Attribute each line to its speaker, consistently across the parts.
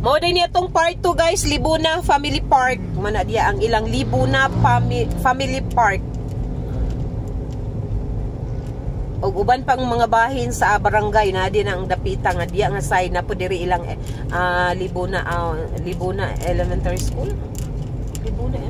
Speaker 1: Mao din itong part 2 guys, Libuna Family Park. Mana dia ang ilang Libuna Family Park. Og uban pang mga bahin sa barangay na din ang dapita nga diya nga sign na po diri ilang Libuna Elementary School. Libuna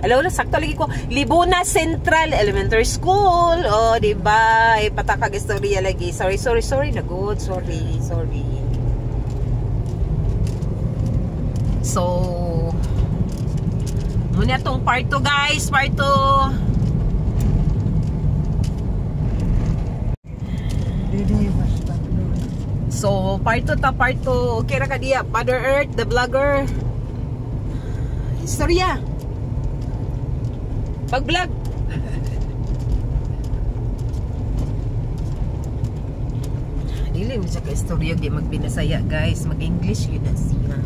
Speaker 1: wala sakto lagi ko Libuna Central Elementary School. Oh, di ba? Patakag istorya lagi. Sorry na good. Sorry. So muna tong part 2 guys, part 2. So, part 2 part 2. Okay ra ka diya, Father Earth, the vlogger. Istorya. Pag-vlog. Dili mo siya ka istorya, di magbinasaya guys. Mag-English yun na siya.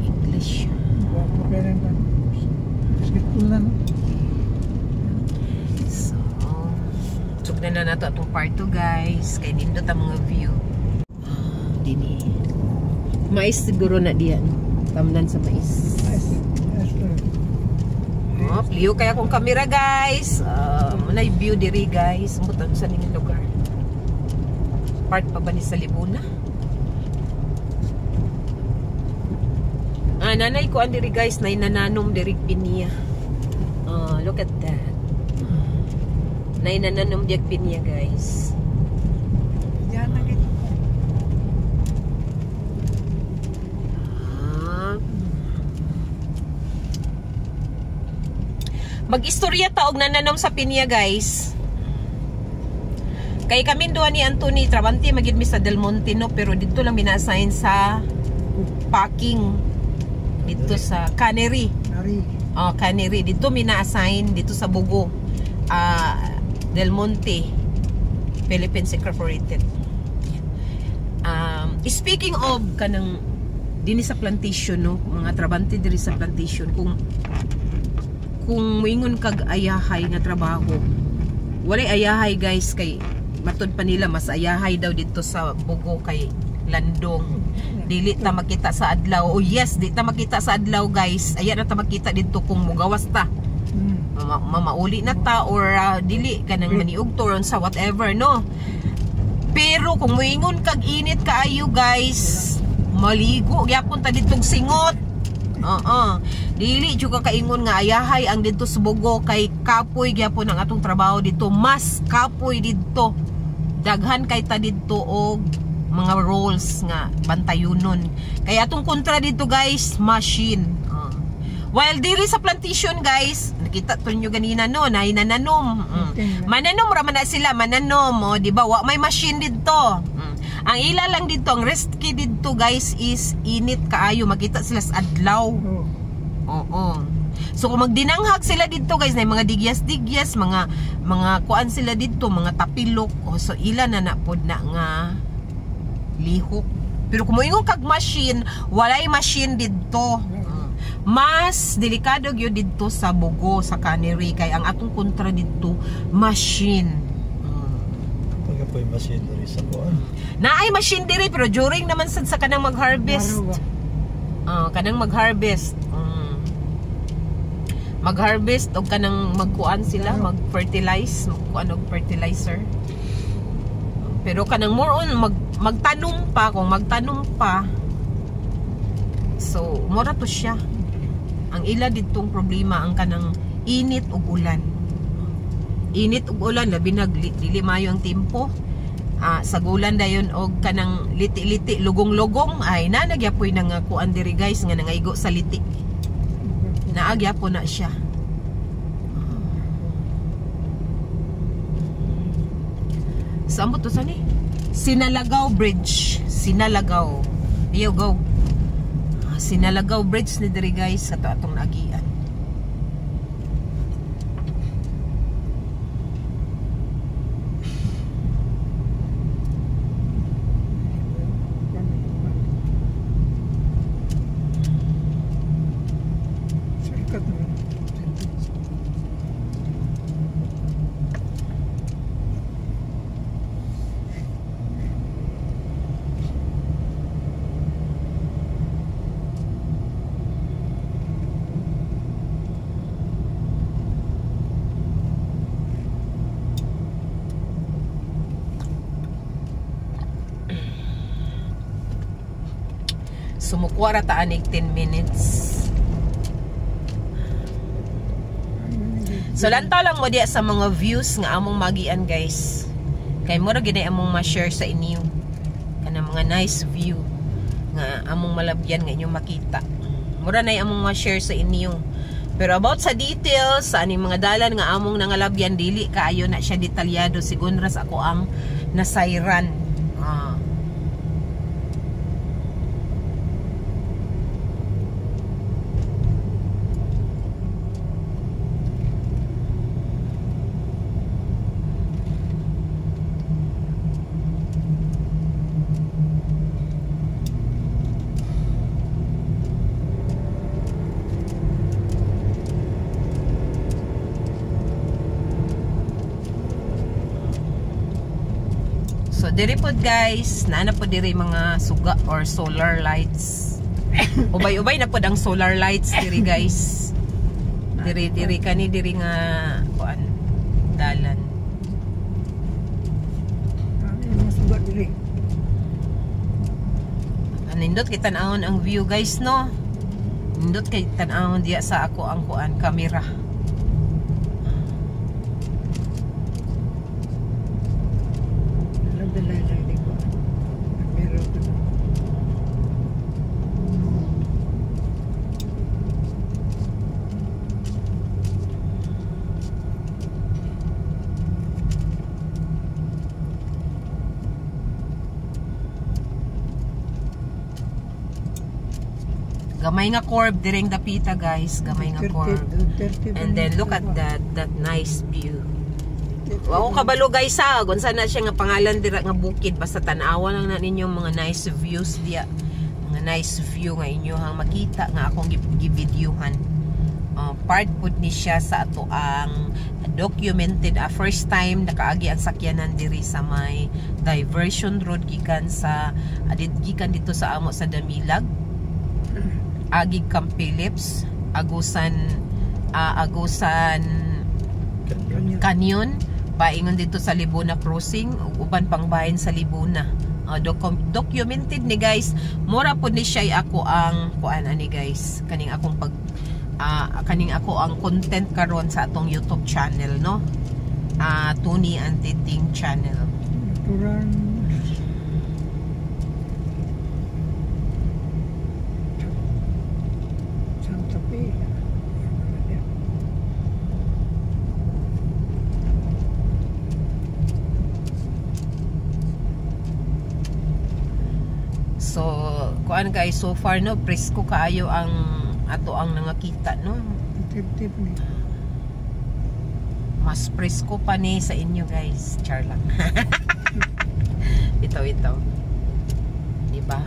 Speaker 1: English. Na nato atong part 2 guys, kay nindot ang mga view. Dini mais siguro na diyan, tamnan sa mais. Liyo kaya akong kamera guys. Muna yung view diri guys. Mutan sa ning lugar. Part pa ba ni sa Libuna? Nanay ko andiri guys, nay nananom diri pinya. Look at that. Nay nananom diag pinya guys. Diyan na gito. Mag-istorya taog nananom sa pinya guys. Kay kami duha ni Anthony Trabanti magid mi sa Del Monte no, pero dito lang mina-assign sa packing dito sa cannery. Cannery dito mina-assign dito sa Bugo. Del Monte Philippines Incorporated. Speaking of kanang dini sa plantation no, mga trabante diri sa plantation, kung moingon kag ayahay nga trabaho, walay ayahay guys, kay matud pa nila mas ayahay daw dito sa Bugo kay landong. Dili ta makita sa adlaw. Oh yes, di ta makita sa adlaw guys. Aya na ta makita dito kung mugawas ta. Mamauli na ta or dili ka nang maniug to sa whatever no. Pero kung moingon kag init kaayo guys, maligo gyapon ta ditong singot. Dili jud ka kaingon nga ayahay ang dito sa Bugo kay kapoy gyapon ang atong trabaho dito. Mas kapoy dito. Daghan kay ta dito og mga roles nga bantayunon. Kaya atong kontra dito guys, machine. While diri sa plantation guys, nakita to nyo ganina no, na nananom. Mananom ra man na sila, mananom, di ba? Wa may machine dito. Ang ila lang dito, ang risky dito guys is init kaayo, makita sila sa adlaw. So kung magdinanghag sila dito guys, na mga digyas-digyas, mga kuan sila dito, mga tapilok. So ila na napod na nga lihok. Pero kung moingon kag machine, walay machine dito. Mas delikado gyud dito sa Bugo, sa cannery, kay ang atong kontra dito machine.
Speaker 2: Pagkapoy machine diri sa kuan.
Speaker 1: Naay machine diri pero during naman sad sa kanang mag-harvest. Kanang mag-harvest. Mag-harvest o kanang magkuan sila, mag-fertilize, magkuan og fertilizer. Pero kanang more on magtanom pa, kung magtanom pa. So, mura to siya. Ang ila ditong problema ang kanang init ug ulan. Init ug ulan labi dili mayo ang tempo. Sa gulan dayon og kanang liti-liti lugong-lugong ay nagyapoy na nga kuan diri guys nga nangaigo sa liti. Naagyapo na siya. Saan mo to sani? Sinalagaw Bridge. Sinalagaw. Iyo go. Sinalagaw Bridge ni diri guys sa atong naagian. Sumukwa ra ta anig 10 minutes. So lantaw lang mo diya sa mga views nga among magian guys. Kay mura gid among ma-share sa inyo. Kana mga nice view nga among malabyan nga inyo makita. Mura na among ma-share sa inyo. Pero about sa details, sa aning mga dalan nga among nangalabyan, dili kaayo na siya detalyado. Sigun ras ako ang nasayran. So diri pod guys, naana po diri mga suga or solar lights. Ubay-ubay na pod ang solar lights diri guys. Diri kani diri nga kuan dalan.
Speaker 3: Masuga diri.
Speaker 1: Nindot kay tan-awon ang view guys no. Nindot kay tan-awon diya sa ako ang kuan camera. Gamay nga curve direng dapita guys, gamay nga curve. And then look at that nice view. Wow, kabalo guys ha, unsa na siya nga pangalan dira nga bukid, basta tan-awa lang na ninyo mga nice views diya. Mga nice view nga inyo hang makita nga akong gi-videohan. Part pud ni siya sa ato ang documented first time nakaagi ang sakyanan diri sa may diversion road gikan sa gikan dito sa amo sa Damilag. Agig Camp Phillips, Agusan Canyon, paingon dito sa Libuna Crossing, uban pang bahin sa Libuna. Documented ni guys. Mura po ni siya ako ang kuan ani guys. Kaning akong kaning ako ang content karon sa atong YouTube channel no. Tony Antiting channel. So, kuan guys, so far no, presko kaayo ang ato ang nangakita no. Mas presko pa ni sa inyo guys, char lang. ito. Diba?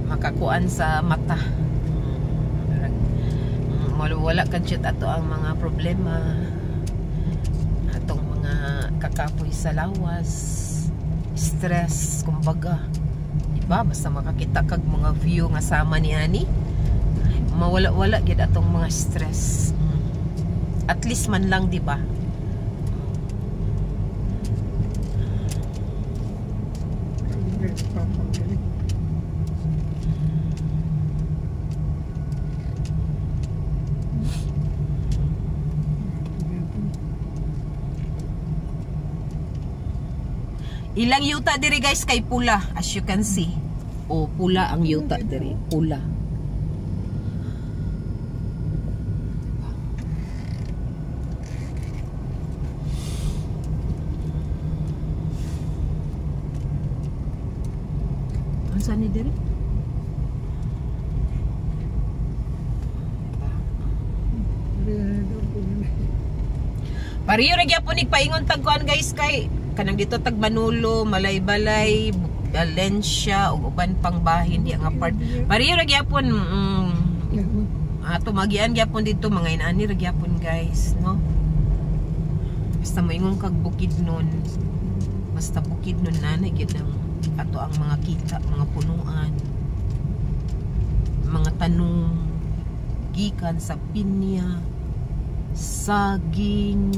Speaker 1: Makakuan sa mata. Wala kadjut ato ang mga problema. Atong mga kakapoy sa lawas. Stress, kumbaga. Diba? Basta makakita kag mga view nga sama ni ani, mawala-wala gid atong mga stress. At least man lang, diba? Ilang yuta diri guys kay pula, as you can see. Pula ang yuta diri, pula. Saan ni diri? Pariyo ra gyapon nig paingon tagkuan guys kay kanang dito tag Manulo, Malaybalay, Valencia ug uban pang bahin di nga part. Pariyo ra gyapon ato magian gyapon dito mga inani ra gyapon guys, no? Basta moingon kag Bukidnon. Basta Bukidnon na gyud ang ato ang mga kita, mga punuan, mga tanong gikan sa pinya, saging,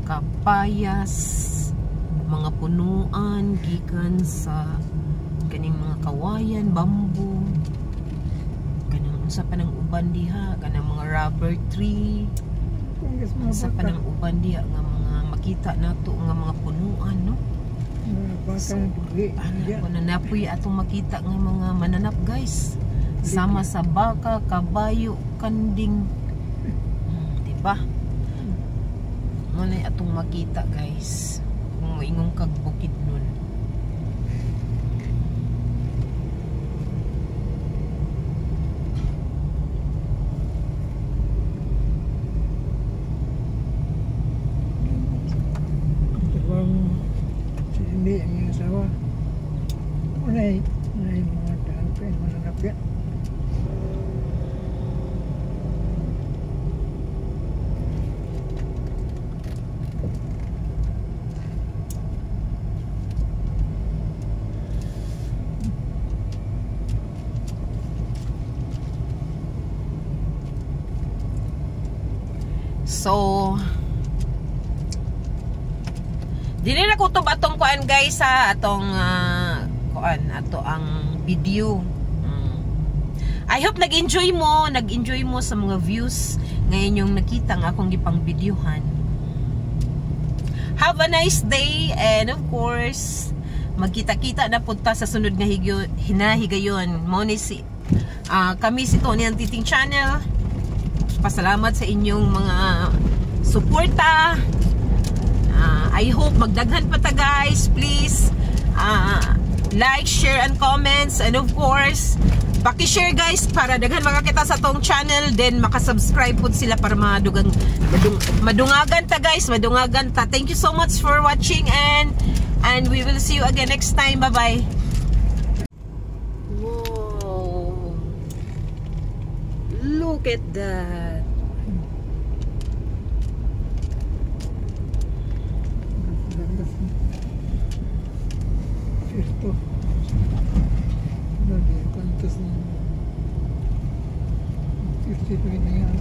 Speaker 1: kapayas, mga punuan gikan sa kaning mga kawayan, bamboo. Kanang unsa pa ng uban diha, kanang mga rubber tree.
Speaker 3: Kung gusto mga
Speaker 1: Unsa pa
Speaker 3: baka.
Speaker 1: ng uban diha nga mga makita nato nga mga punuan, no?
Speaker 3: Mga baka
Speaker 1: So,
Speaker 3: ng dili.
Speaker 1: Ana ko na napoy atong makita nga mga mananap guys. Sama sa baka, kabayo, kanding. Diba? Manay atong makita guys. Kung moingong kag bukid nun.
Speaker 3: Tabang si Hindi ang iyong asawa. Unay mga daan ko yung mananap yan.
Speaker 1: So, dili na kutob atong kuan guys sa atong kuan ato ang video. I hope nag-enjoy mo sa mga views ngayon yung nakita nga akong gipang videohan. Have a nice day, and of course magkita-kita na punta sa sunod nga hinahigayon. Mo ni si kami si Tony ang Titing Channel. Pasalamat sa inyong mga suporta. I hope magdaghan pa ta guys. Please like, share, and comments. And of course, paki-share guys para daghan makakita sa tong channel. Then makasubscribe po sila para madungagan ta guys. Madungagan ta. Thank you so much for watching, and we will see you again next time. Bye-bye. Whoa. Look at that.
Speaker 3: Ito. Lagi, kantos ng 50 na yan.